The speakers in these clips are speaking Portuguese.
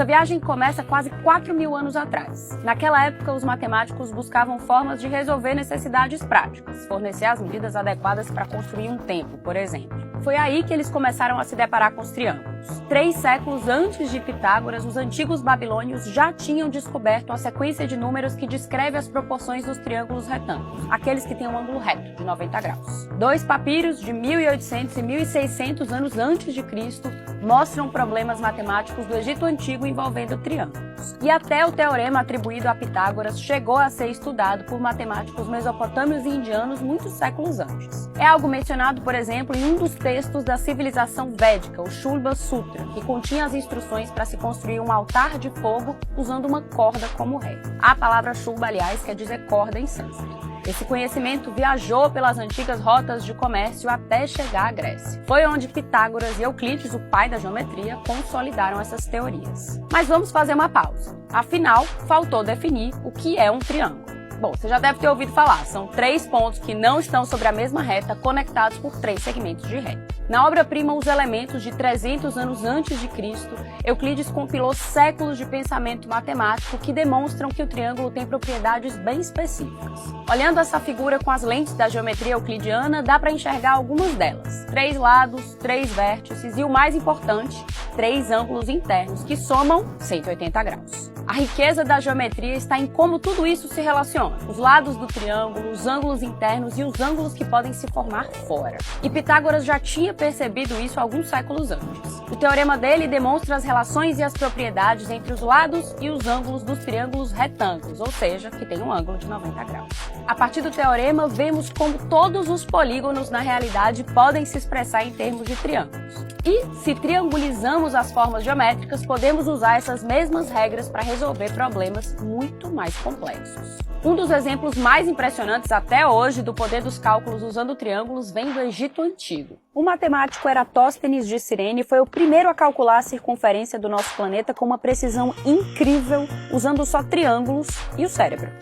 viagem começa quase 4.000 anos atrás. Naquela época, os matemáticos buscavam formas de resolver necessidades práticas, fornecer as medidas adequadas para construir um templo, por exemplo. Foi aí que eles começaram a se deparar com os triângulos. 3 séculos antes de Pitágoras, os antigos babilônios já tinham descoberto a sequência de números que descreve as proporções dos triângulos retângulos, aqueles que têm um ângulo reto, de 90 graus. 2 papiros de 1800 e 1600 anos antes de Cristo mostram problemas matemáticos do Egito Antigo envolvendo triângulos. E até o teorema atribuído a Pitágoras chegou a ser estudado por matemáticos mesopotâmios e indianos muitos séculos antes. É algo mencionado, por exemplo, em um dos textos da civilização védica, o Shulba Sutra, que continha as instruções para se construir um altar de fogo usando uma corda como ré. A palavra Shulba, aliás, quer dizer corda em sânscrito. Esse conhecimento viajou pelas antigas rotas de comércio até chegar à Grécia. Foi onde Pitágoras e Euclides, o pai da geometria, consolidaram essas teorias. Mas vamos fazer uma pausa. Afinal, faltou definir o que é um triângulo. Bom, você já deve ter ouvido falar, são 3 pontos que não estão sobre a mesma reta conectados por 3 segmentos de reta. Na obra-prima Os Elementos, de 300 anos antes de Cristo, Euclides compilou séculos de pensamento matemático que demonstram que o triângulo tem propriedades bem específicas. Olhando essa figura com as lentes da geometria euclidiana, dá para enxergar algumas delas. 3 lados, 3 vértices e, o mais importante, 3 ângulos internos, que somam 180 graus. A riqueza da geometria está em como tudo isso se relaciona. Os lados do triângulo, os ângulos internos e os ângulos que podem se formar fora. E Pitágoras já tinha percebido isso alguns séculos antes. O teorema dele demonstra as relações e as propriedades entre os lados e os ângulos dos triângulos retângulos, ou seja, que tem um ângulo de 90 graus. A partir do teorema, vemos como todos os polígonos na realidade podem se expressar em termos de triângulos. E, se triangulizamos as formas geométricas, podemos usar essas mesmas regras para resolver problemas muito mais complexos. Um dos exemplos mais impressionantes até hoje do poder dos cálculos usando triângulos vem do Egito Antigo. O matemático Eratóstenes de Cirene foi o primeiro a calcular a circunferência do nosso planeta com uma precisão incrível, usando só triângulos e o cérebro.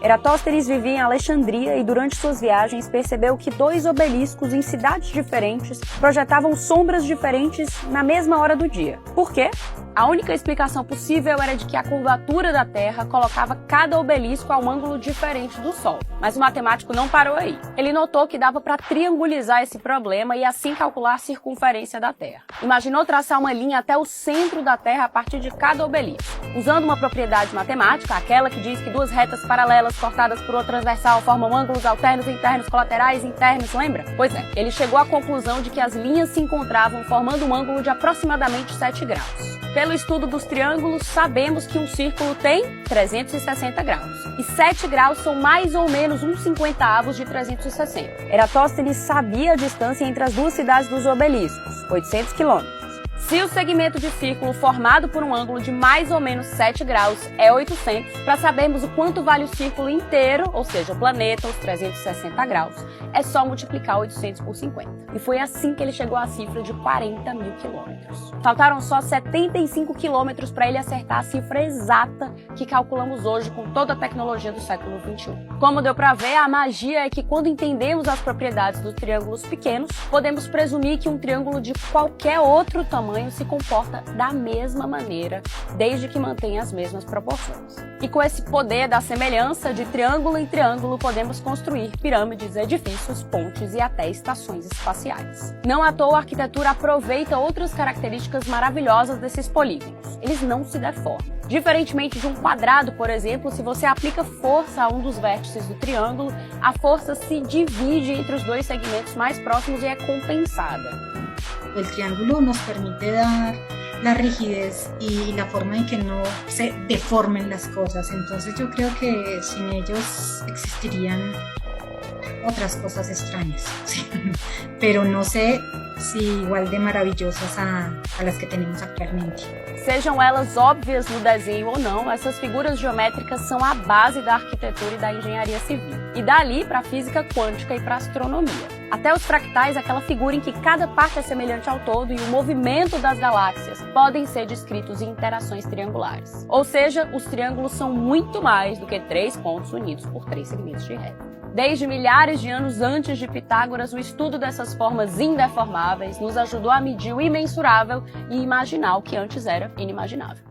Eratóstenes vivia em Alexandria e durante suas viagens percebeu que 2 obeliscos em cidades diferentes projetavam sombras diferentes na mesma hora do dia. Por quê? A única explicação possível era de que a curvatura da Terra colocava cada obelisco a um ângulo diferente do Sol. Mas o matemático não parou aí. Ele notou que dava para triangulizar esse problema e assim calcular a circunferência da Terra. Imaginou traçar uma linha até o centro da Terra a partir de cada obelisco. Usando uma propriedade matemática, aquela que diz que 2 retas paralelas cortadas por outra transversal formam ângulos alternos, internos, colaterais, internos, lembra? Pois é, ele chegou à conclusão de que as linhas se encontravam formando um ângulo de aproximadamente 7 graus. Pelo estudo dos triângulos, sabemos que um círculo tem 360 graus. E 7 graus são mais ou menos 1/50 de 360. Eratóstenes sabia a distância entre as 2 cidades dos obeliscos, 800 quilômetros. Se o segmento de círculo formado por um ângulo de mais ou menos 7 graus é 800, para sabermos o quanto vale o círculo inteiro, ou seja, o planeta, os 360 graus, é só multiplicar 800 por 50. E foi assim que ele chegou à cifra de 40.000 quilômetros. Faltaram só 75 quilômetros para ele acertar a cifra exata que calculamos hoje com toda a tecnologia do século XXI. Como deu para ver, a magia é que quando entendemos as propriedades dos triângulos pequenos, podemos presumir que um triângulo de qualquer outro tamanho se comporta da mesma maneira, desde que mantenha as mesmas proporções. E com esse poder da semelhança, de triângulo em triângulo, podemos construir pirâmides, edifícios, pontes e até estações espaciais. Não à toa, a arquitetura aproveita outras características maravilhosas desses polígonos. Eles não se deformam. Diferentemente de um quadrado, por exemplo, se você aplica força a um dos vértices do triângulo, a força se divide entre os 2 segmentos mais próximos e é compensada. El triángulo nos permite dar la rigidez y la forma en que no se deformen las cosas. Entonces yo creo que sin ellos existirían otras cosas extrañas. Pero no sé si igual de maravillosas a las que tenemos actualmente. Sejam elas óbvias no desenho ou não, essas figuras geométricas são a base da arquitetura e da engenharia civil. E dali para a física quântica e para a astronomia. Até os fractais, aquela figura em que cada parte é semelhante ao todo e o movimento das galáxias podem ser descritos em interações triangulares. Ou seja, os triângulos são muito mais do que 3 pontos unidos por 3 segmentos de reta. Desde milhares de anos antes de Pitágoras, o estudo dessas formas indeformáveis nos ajudou a medir o imensurável e imaginar o que antes era inimaginável.